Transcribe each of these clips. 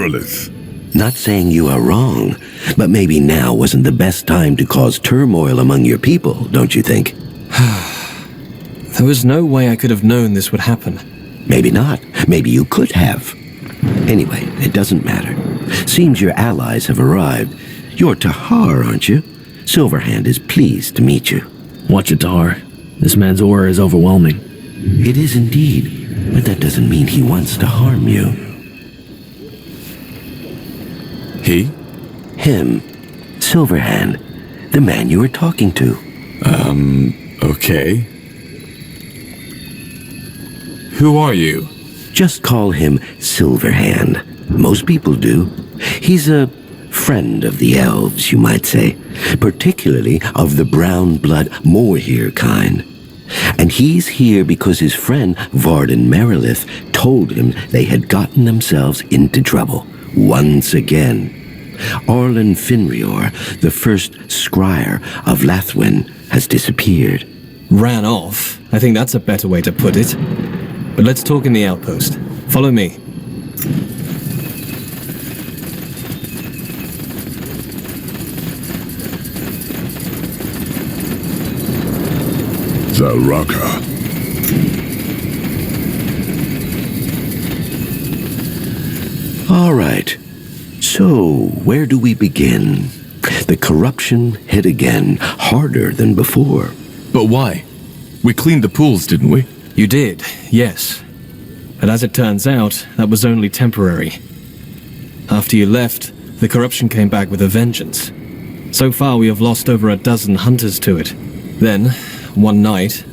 Merilith. Not saying you are wrong, but maybe now wasn't the best time to cause turmoil among your people, don't you think? There was no way I could have known this would happen. Maybe not. Maybe you could have. Anyway, it doesn't matter. Seems your allies have arrived. You're Tahar, aren't you? Silverhand is pleased to meet you. Watch it, Tahar. This man's aura is overwhelming. It is indeed, but that doesn't mean he wants to harm you. He? Him. Silverhand. The man you were talking to. Okay. Who are you? Just call him Silverhand. Most people do. He's a friend of the Elves, you might say. Particularly of the brown blood Moorhere kind. And he's here because his friend Varden Merilith told him they had gotten themselves into trouble. Once again. Arlen Finrior, the first scryer of Lathwin, has disappeared. Ran off? I think that's a better way to put it. But let's talk in the outpost. Follow me. Zalraka. All right. So, where do we begin? The corruption hit again, harder than before. But why? We cleaned the pools, didn't we? You did, yes. But as it turns out, that was only temporary. After you left, the corruption came back with a vengeance. So far we have lost over a dozen hunters to it. Then, one night,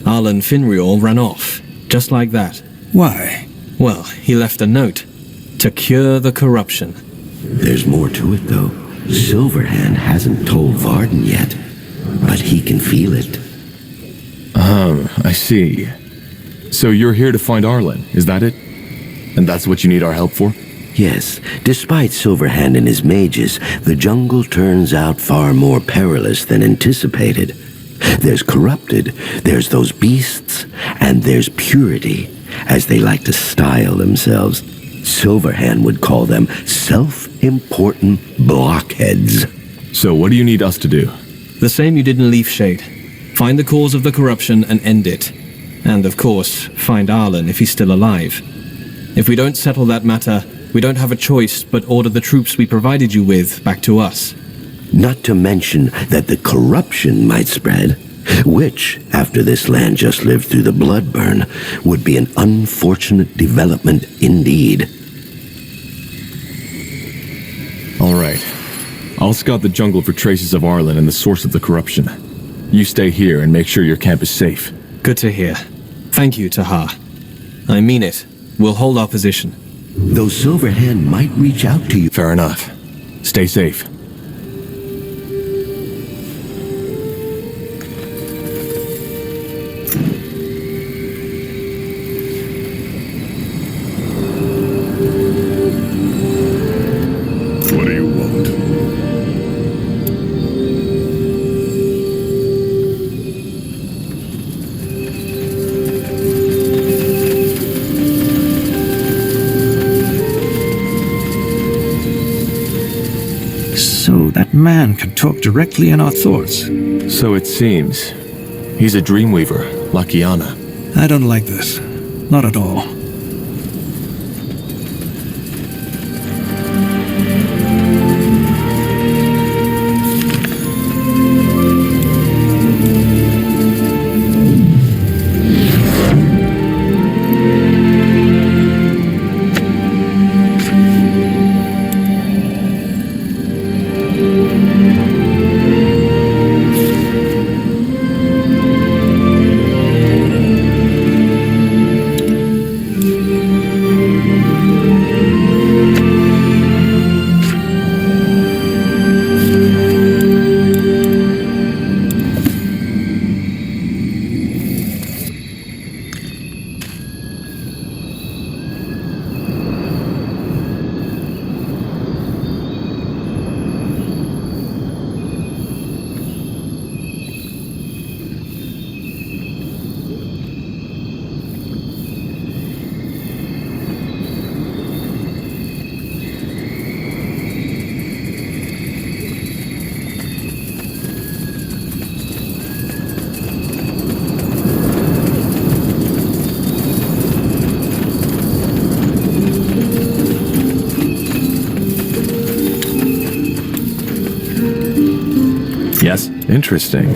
Arlen Finrior ran off, just like that. Why? Well, he left a note. To cure the corruption. There's more to it, though. Silverhand hasn't told Varden yet, but he can feel it. I see. So you're here to find Arlen, is that it? And that's what you need our help for? Yes, despite Silverhand and his mages, the jungle turns out far more perilous than anticipated. There's corrupted, there's those beasts, and there's purity, as they like to style themselves. Silverhand would call them self-important blockheads. So what do you need us to do? The same you did in Leafshade. Find the cause of the corruption and end it. And of course, find Arlen if he's still alive. If we don't settle that matter, we don't have a choice but order the troops we provided you with back to us. Not to mention that the corruption might spread, which, after this land just lived through the Bloodburn, would be an unfortunate development indeed. All right. I'll scout the jungle for traces of Arlen and the source of the corruption. You stay here and make sure your camp is safe. Good to hear. Thank you, Tahar. I mean it. We'll hold our position. Though Silverhand might reach out to you. Fair enough. Stay safe. What do you want? So that man can talk directly in our thoughts. So it seems. He's a dreamweaver, Lakiana. I don't like this. Not at all. Interesting.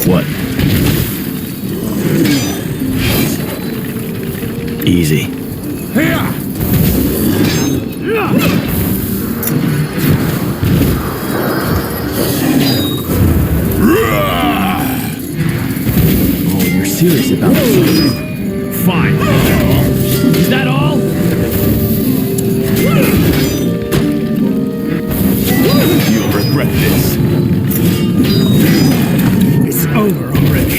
What? Easy. Oh, you're serious about this? Fine. Is that all? You'll regret this. It's over already.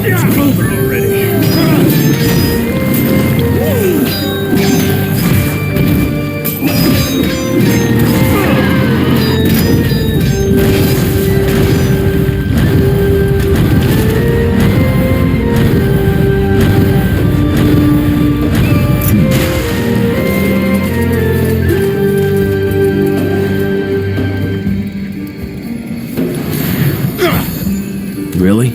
It's over already. Really?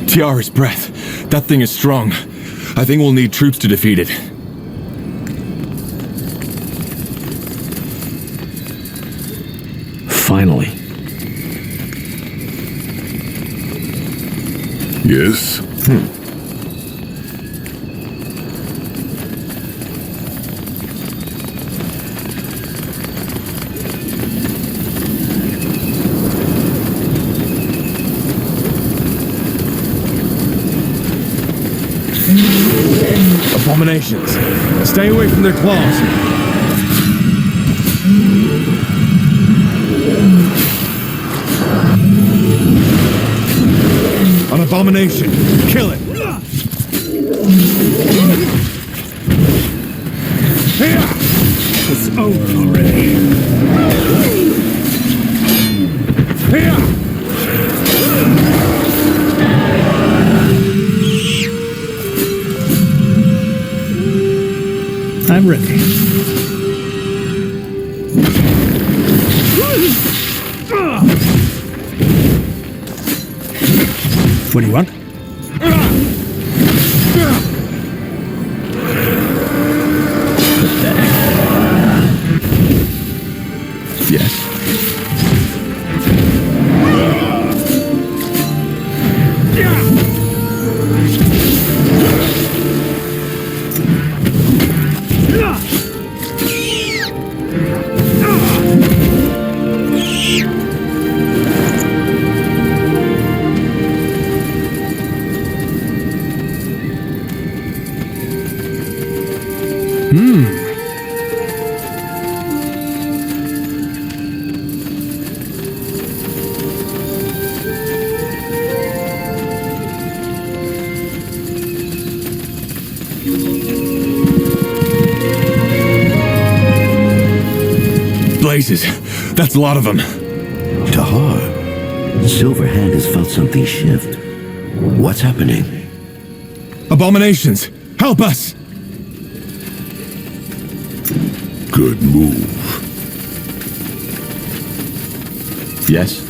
Tiara's breath. That thing is strong. I think we'll need troops to defeat it. Finally. Yes? Abominations. Stay away from their claws. An abomination. Kill it. It's over already. I'm ready. What do you want? Yes. Blazes. That's a lot of them. Tahar, Silverhand has felt something shift. What's happening? Abominations. Help us. Good move. Yes.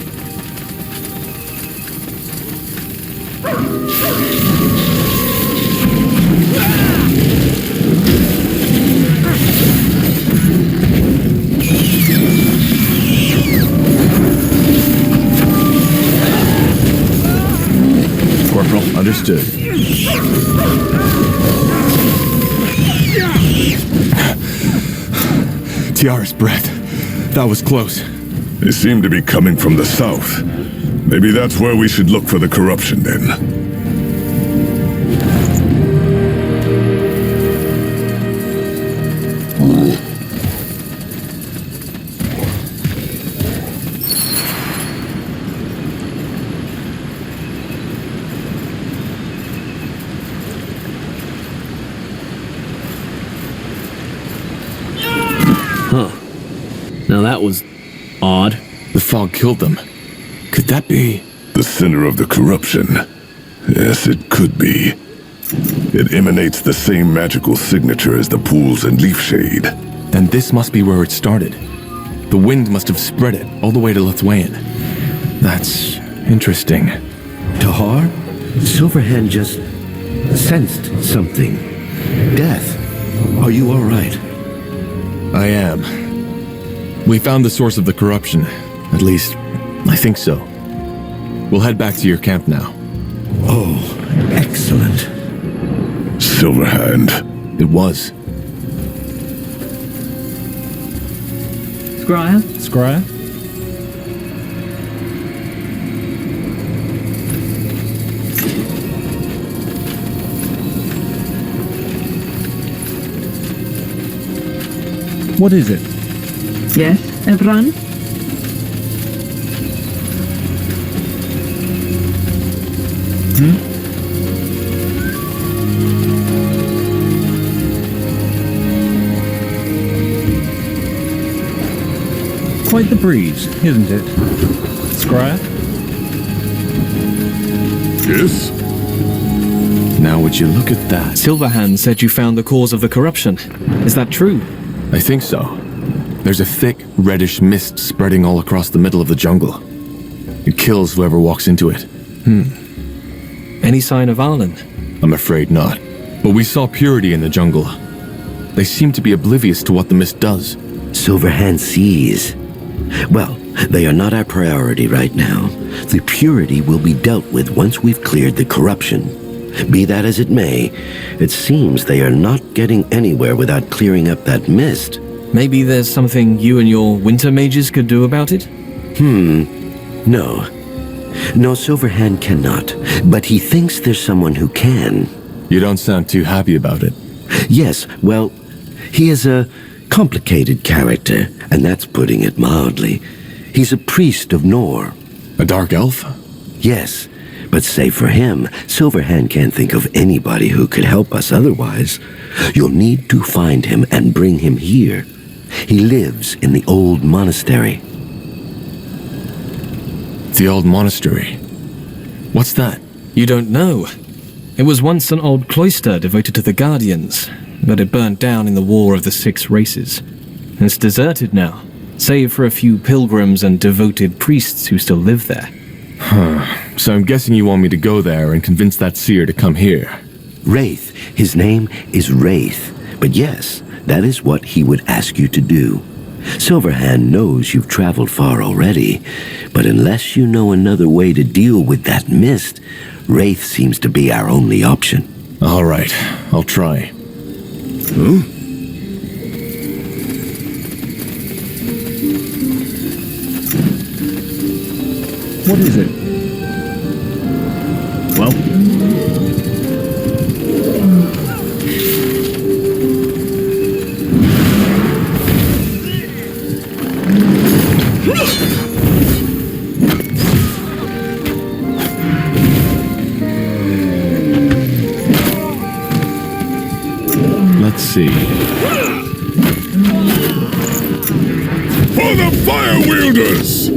Corporal, understood. Tiara's breath. That was close. They seem to be coming from the south. Maybe that's where we should look for the corruption then. That was odd. The fog killed them. Could that be? The center of the corruption. Yes, it could be. It emanates the same magical signature as the pools and leaf shade. Then this must be where it started. The wind must have spread it all the way to Lithuanian. That's interesting. Tahar? Silverhand just sensed something. Death. Are you all right? I am. We found the source of the corruption. At least, I think so. We'll head back to your camp now. Oh, excellent. Silverhand. It was. Scryer? What is it? Yes, Evran? Quite the breeze, isn't it? Scryer? Yes? Now would you look at that? Silverhand said you found the cause of the corruption. Is that true? I think so. There's a thick, reddish mist spreading all across the middle of the jungle. It kills whoever walks into it. Any sign of Arlen? I'm afraid not. But we saw purity in the jungle. They seem to be oblivious to what the mist does. Silverhand sees. Well, they are not our priority right now. The purity will be dealt with once we've cleared the corruption. Be that as it may, it seems they are not getting anywhere without clearing up that mist. Maybe there's something you and your winter mages could do about it? No. No, Silverhand cannot. But he thinks there's someone who can. You don't sound too happy about it. Yes, well, he is a complicated character, and that's putting it mildly. He's a priest of Nor. A dark elf? Yes, but save for him, Silverhand can't think of anybody who could help us otherwise. You'll need to find him and bring him here. He lives in the old monastery. The old monastery. What's that? You don't know. It was once an old cloister devoted to the Guardians, but it burnt down in the War of the Six Races. It's deserted now, save for a few pilgrims and devoted priests who still live there. So I'm guessing you want me to go there and convince that seer to come here. Wraith. His name is Wraith. But yes, that is what he would ask you to do. Silverhand knows you've traveled far already, but unless you know another way to deal with that mist, Wraith seems to be our only option. All right, I'll try. What is it? Well? Let's see. For the fire wielders!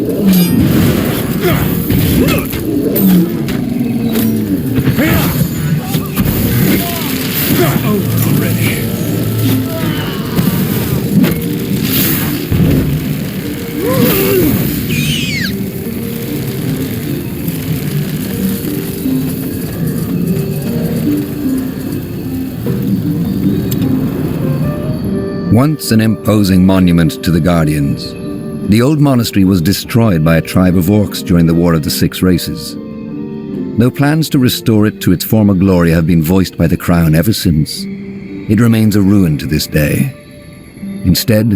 Once an imposing monument to the Guardians, the old monastery was destroyed by a tribe of orcs during the War of the Six Races. Though plans to restore it to its former glory have been voiced by the Crown ever since, it remains a ruin to this day. Instead,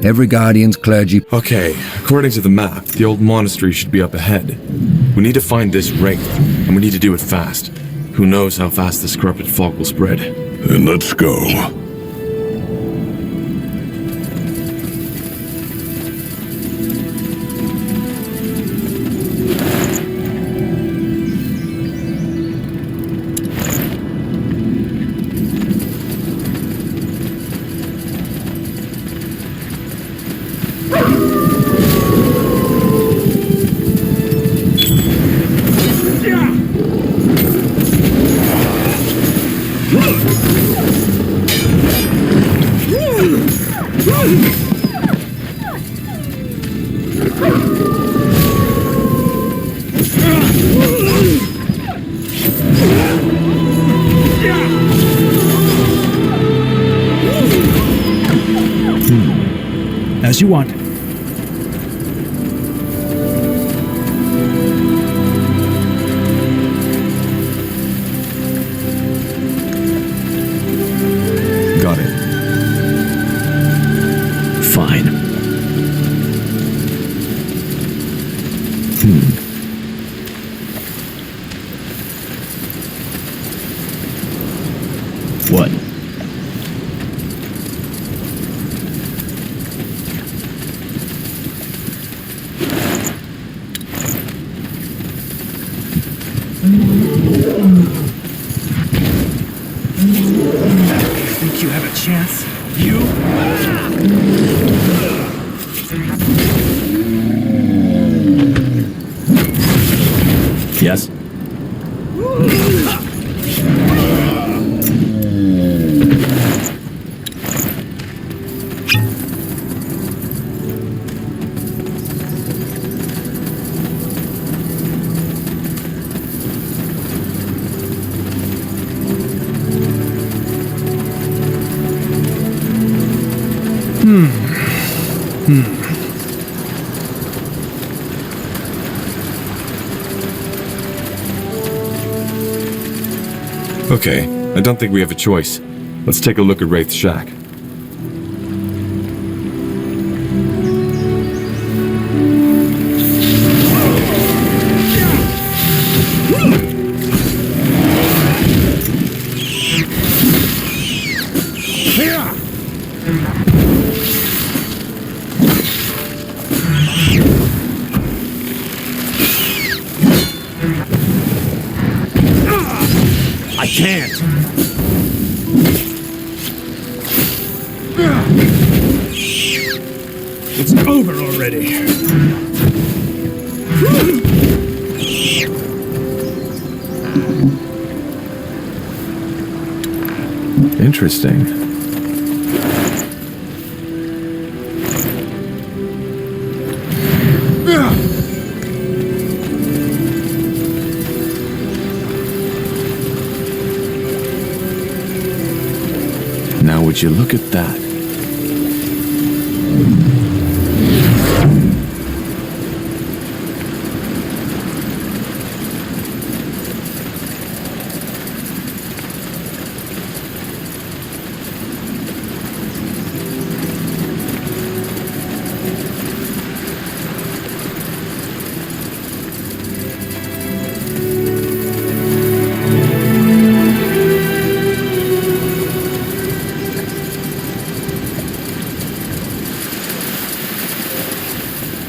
every Guardian's clergy... Okay, according to the map, the old monastery should be up ahead. We need to find this wraith, and we need to do it fast. Who knows how fast this corrupted fog will spread. Then let's go. As you want. Got it. Fine. What? Think you have a chance? You? Yes? Okay, I don't think we have a choice. Let's take a look at Wraith's shack. I can't! It's over already. Interesting. Now would you look at that?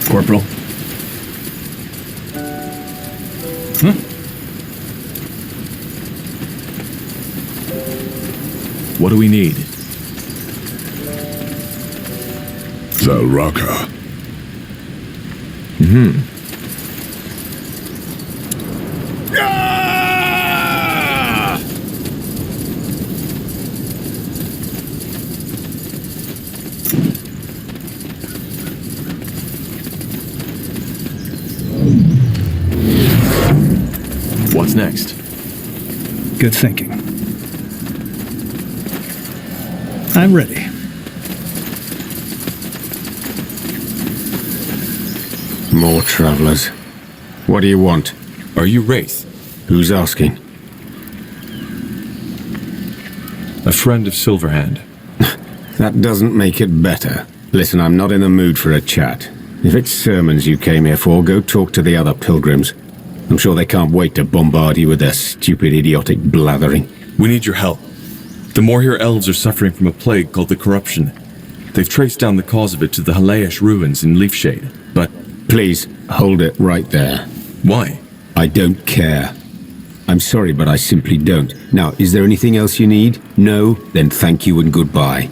Corporal? What do we need? Zalraka. What's next? Good thinking. I'm ready. More travelers. What do you want? Are you Wraith? Who's asking? A friend of Silverhand. That doesn't make it better. Listen, I'm not in the mood for a chat. If it's sermons you came here for, go talk to the other pilgrims. I'm sure they can't wait to bombard you with their stupid, idiotic blathering. We need your help. The Moorhere Elves are suffering from a plague called the Corruption. They've traced down the cause of it to the Haalayash ruins in Leafshade, but... Please, hold it right there. Why? I don't care. I'm sorry, but I simply don't. Now, is there anything else you need? No? Then thank you and goodbye.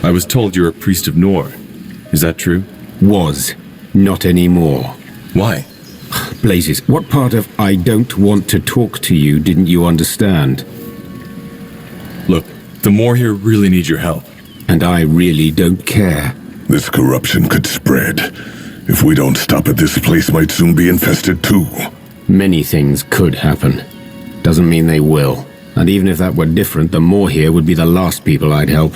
I was told you're a priest of Nor. Is that true? Was. Not anymore. Why? blazes, what part of I don't want to talk to you didn't you understand? Look, the more here really need your help. And I really don't care. This corruption could spread. If we don't stop it, this place might soon be infested too. Many things could happen. Doesn't mean they will. And even if that were different, the more here would be the last people I'd help.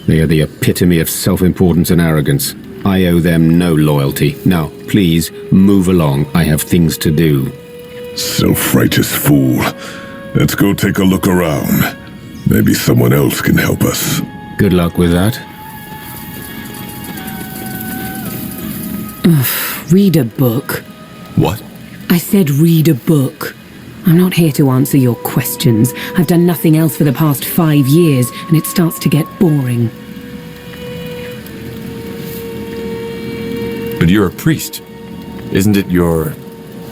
They are the epitome of self-importance and arrogance. I owe them no loyalty. Now, please, move along. I have things to do. Self-righteous fool. Let's go take a look around. Maybe someone else can help us. Good luck with that. Read a book. What? I said read a book. I'm not here to answer your questions. I've done nothing else for the past 5 years, and it starts to get boring. But you're a priest. Isn't it your,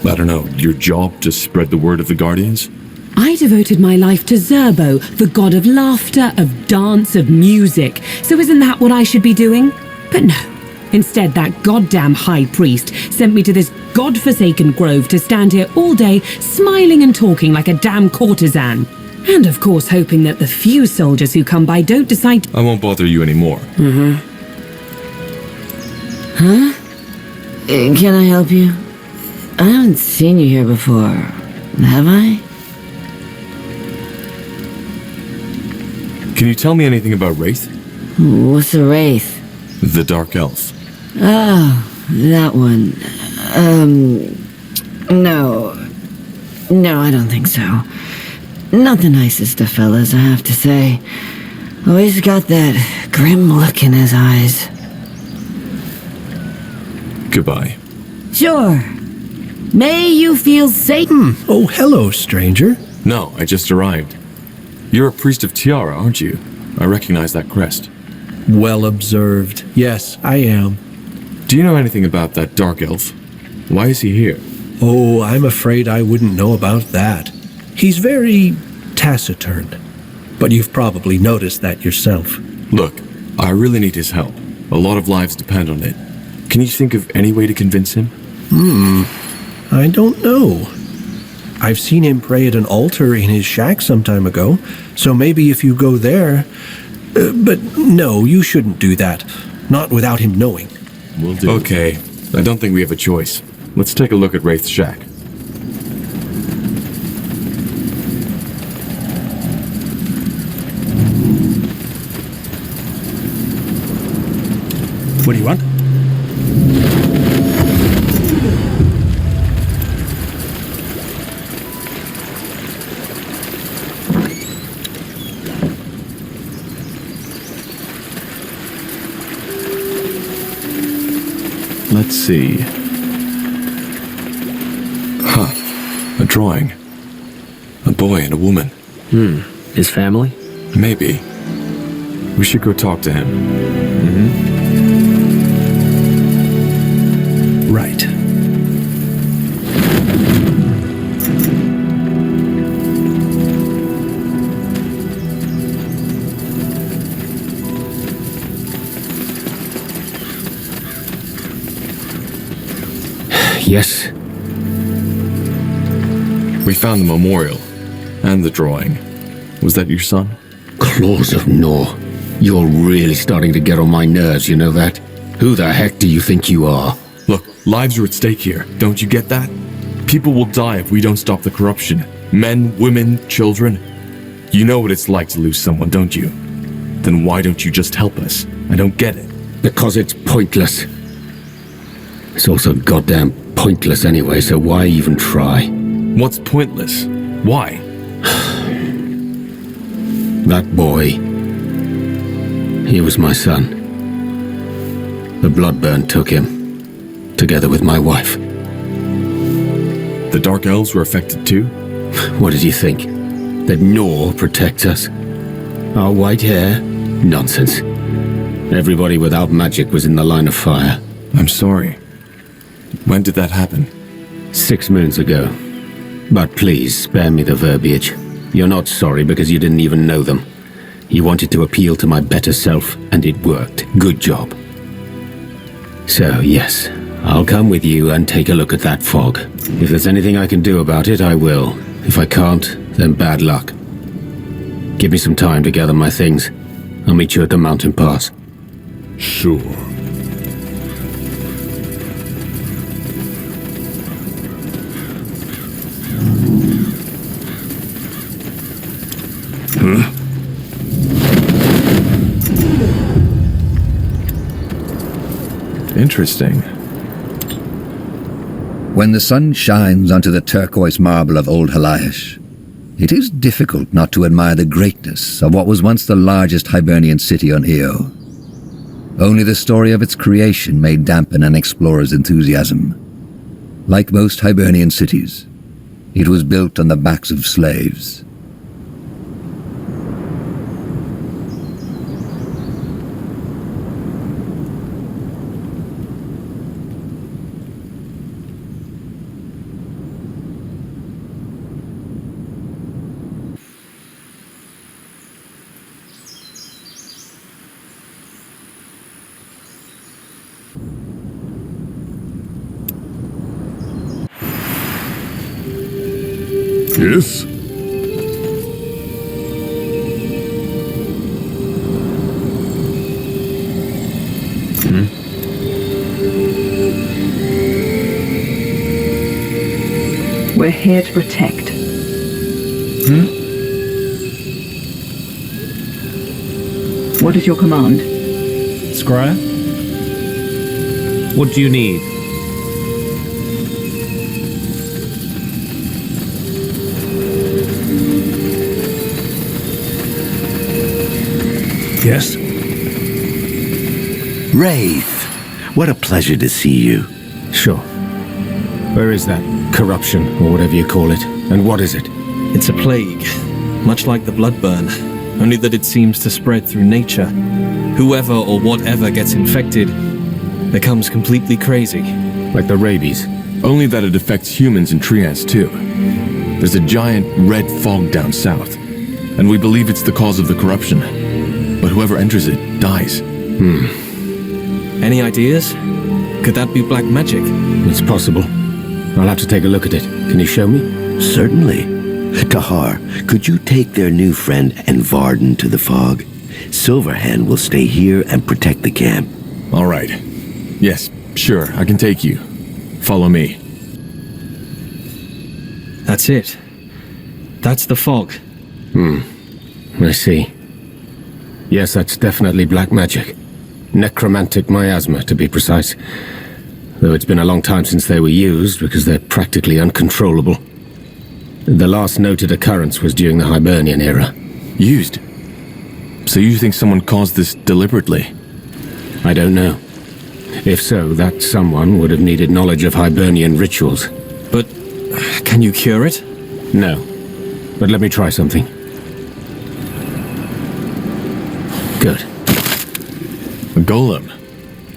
I don't know, your job to spread the word of the Guardians? I devoted my life to Zerbo, the god of laughter, of dance, of music. So isn't that what I should be doing? But no. Instead, that goddamn high priest sent me to this godforsaken grove to stand here all day, smiling and talking like a damn courtesan. And of course, hoping that the few soldiers who come by don't decide to— I won't bother you anymore. Huh? Can I help you? I haven't seen you here before, have I? Can you tell me anything about Wraith? What's a wraith? The Dark Elf. Oh, that one. No. No, I don't think so. Not the nicest of fellas, I have to say. Always got that grim look in his eyes. Goodbye. Sure. May you feel safe. Oh, hello, stranger. No, I just arrived. You're a priest of Tiara, aren't you? I recognize that crest. Well observed. Yes, I am. Do you know anything about that Dark Elf? Why is he here? Oh, I'm afraid I wouldn't know about that. He's very taciturn. But you've probably noticed that yourself. Look, I really need his help. A lot of lives depend on it. Can you think of any way to convince him? I don't know. I've seen him pray at an altar in his shack some time ago, so maybe if you go there... but no, you shouldn't do that. Not without him knowing. Will do. Okay, I don't think we have a choice. Let's take a look at Wraith's shack. What do you want? Let's see. Huh. A drawing. A boy and a woman. His family? Maybe. We should go talk to him. Right. Yes? We found the memorial. And the drawing. Was that your son? Claws of Nor. You're really starting to get on my nerves, you know that? Who the heck do you think you are? Look, lives are at stake here. Don't you get that? People will die if we don't stop the corruption. Men, women, children. You know what it's like to lose someone, don't you? Then why don't you just help us? I don't get it. Because it's pointless. It's also goddamn pointless anyway, so why even try? What's pointless? Why? That boy. He was my son. The bloodburn took him, together with my wife. The Dark Elves were affected too? What did you think? That Nor protects us? Our white hair? Nonsense. Everybody without magic was in the line of fire. I'm sorry. When did that happen? 6 moons ago. But please, spare me the verbiage. You're not sorry because you didn't even know them. You wanted to appeal to my better self, and it worked. Good job. So, yes, I'll come with you and take a look at that fog. If there's anything I can do about it, I will. If I can't, then bad luck. Give me some time to gather my things. I'll meet you at the mountain pass. Sure. Huh? Interesting. When the sun shines onto the turquoise marble of Old Haalayash, it is difficult not to admire the greatness of what was once the largest Hibernian city on Io. Only the story of its creation may dampen an explorer's enthusiasm. Like most Hibernian cities, it was built on the backs of slaves. Yes? We're here to protect. What is your command? Scryer? What do you need? Yes? Wraith, what a pleasure to see you. Sure. Where is that corruption, or whatever you call it? And what is it? It's a plague, much like the bloodburn, only that it seems to spread through nature. Whoever or whatever gets infected becomes completely crazy. Like the rabies? Only that it affects humans and treants too. There's a giant red fog down south, and we believe it's the cause of the corruption. But whoever enters it dies. Any ideas? Could that be black magic? It's possible. I'll have to take a look at it. Can you show me? Certainly. Tahar, could you take their new friend and Varden to the fog? Silverhand will stay here and protect the camp. All right. Yes, sure, I can take you. Follow me. That's it. That's the fog. I see. Yes, that's definitely black magic. Necromantic miasma, to be precise. Though it's been a long time since they were used, because they're practically uncontrollable. The last noted occurrence was during the Hibernian era. Used? So you think someone caused this deliberately? I don't know. If so, that someone would have needed knowledge of Hibernian rituals. But can you cure it? No. But let me try something. Good. A golem?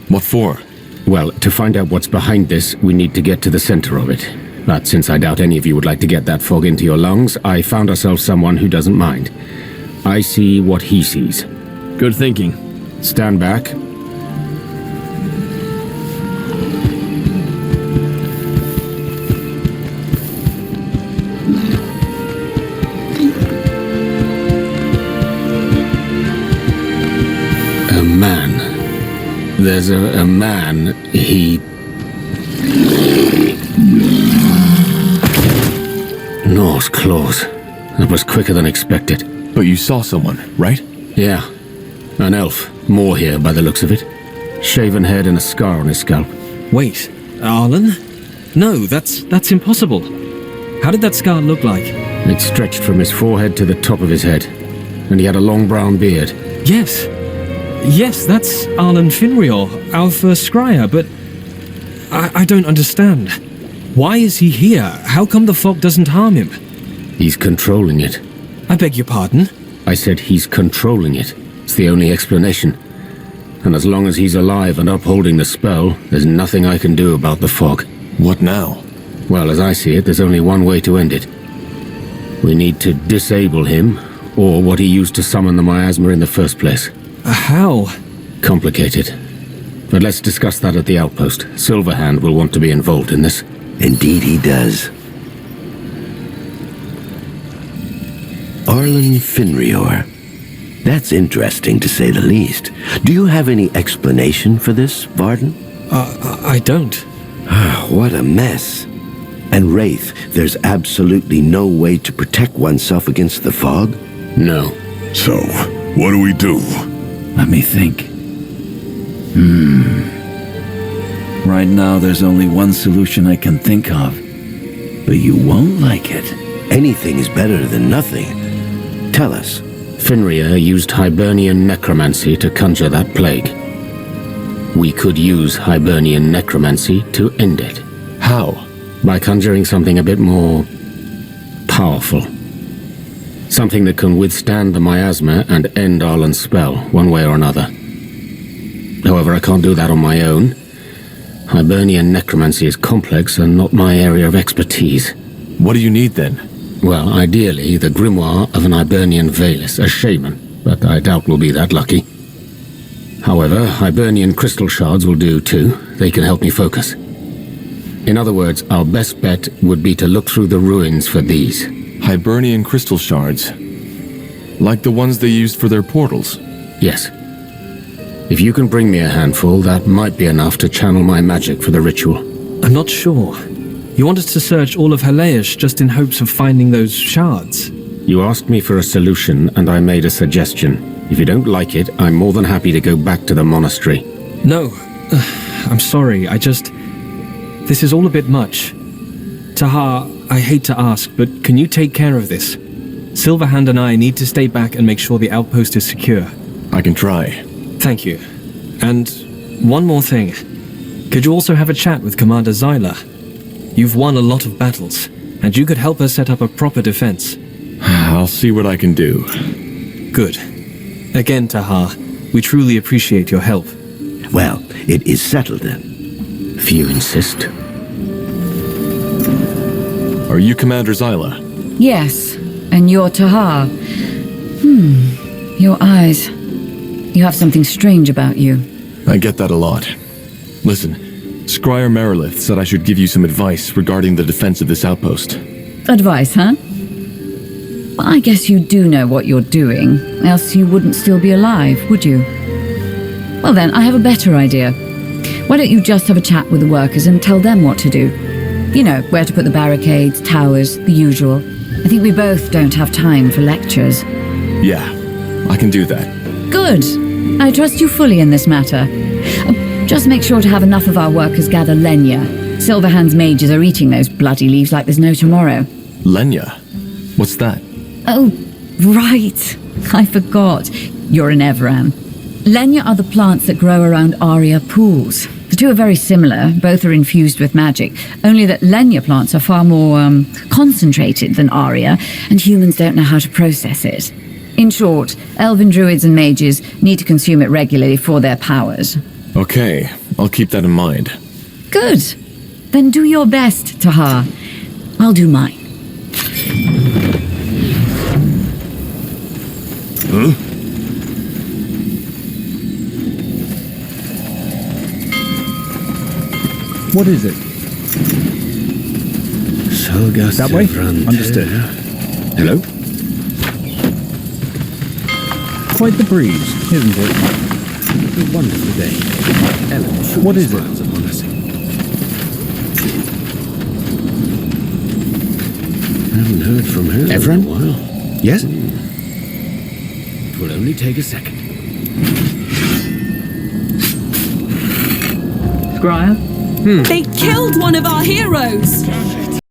What for? Well, to find out what's behind this, we need to get to the center of it. But since I doubt any of you would like to get that fog into your lungs, I found ourselves someone who doesn't mind. I see what he sees. Good thinking. Stand back. A man. There's a man, he... Norse claws. That was quicker than expected. But you saw someone, right? Yeah. An elf. More here, by the looks of it. Shaven head and a scar on his scalp. Wait, Arlen? No, that's impossible. How did that scar look like? It stretched from his forehead to the top of his head. And he had a long brown beard. Yes. Yes, that's Arlen Finrior, our first scryer, but I don't understand. Why is he here? How come the fog doesn't harm him? He's controlling it. I beg your pardon? I said he's controlling it. It's the only explanation. And as long as he's alive and upholding the spell, there's nothing I can do about the fog. What now? Well, as I see it, there's only one way to end it. We need to disable him, or what he used to summon the miasma in the first place. How? Complicated. but let's discuss that at the outpost. Silverhand will want to be involved in this. Indeed he does. Arlen Finrior. That's interesting, to say the least. Do you have any explanation for this, Varden? I don't. What a mess. And Wraith, there's absolutely no way to protect oneself against the fog? No. So, what do we do? Let me think. Right now, there's only one solution I can think of. But you won't like it. Anything is better than nothing. Tell us. Finria used Hibernian necromancy to conjure that plague. We could use Hibernian necromancy to end it. How? By conjuring something a bit more powerful. Something that can withstand the miasma and end Arlen's spell, one way or another. However, I can't do that on my own. Hibernian necromancy is complex and not my area of expertise. What do you need then? Well, ideally, the grimoire of an Hibernian Valis, a shaman, but I doubt we'll be that lucky. However, Hibernian crystal shards will do too. They can help me focus. In other words, our best bet would be to look through the ruins for these. Hibernian crystal shards. Like the ones they used for their portals? Yes. If you can bring me a handful, that might be enough to channel my magic for the ritual. I'm not sure. You want us to search all of Haalayash just in hopes of finding those shards? You asked me for a solution, and I made a suggestion. If you don't like it, I'm more than happy to go back to the monastery. No. I'm sorry, this is all a bit much. Tahar, I hate to ask, but can you take care of this? Silverhand and I need to stay back and make sure the outpost is secure. I can try. Thank you. And one more thing. Could you also have a chat with Commander Zyla? You've won a lot of battles, and you could help us set up a proper defense. I'll see what I can do. Good. Again, Tahar, we truly appreciate your help. Well, it is settled then. If you insist. Are you Commander Zyla? Yes, and you're Tahar. Your eyes. You have something strange about you. I get that a lot. Listen, Scryer Merilith said I should give you some advice regarding the defense of this outpost. Advice, huh? Well, I guess you do know what you're doing, else you wouldn't still be alive, would you? Well then, I have a better idea. Why don't you just have a chat with the workers and tell them what to do? You know, where to put the barricades, towers, the usual. I think we both don't have time for lectures. Yeah, I can do that. Good. I trust you fully in this matter. Just make sure to have enough of our workers gather Lenya. Silverhand's mages are eating those bloody leaves like there's no tomorrow. Lenya? What's that? Oh, right. I forgot. You're an Evran. Lenya are the plants that grow around Aria pools. The two are very similar. Both are infused with magic. Only that Lenya plants are far more, concentrated than Aria, and humans don't know how to process it. In short, elven druids and mages need to consume it regularly for their powers. Okay, I'll keep that in mind. Good. Then do your best, Tahar. I'll do mine. Huh? What is it? That way? Understood. Hello? Quite the breeze, isn't it? A wonderful day. Ellen, What is it? upon us. Haven't heard from her Evran? in a while. Yes? It will only take a second. Scryer? They killed one of our heroes!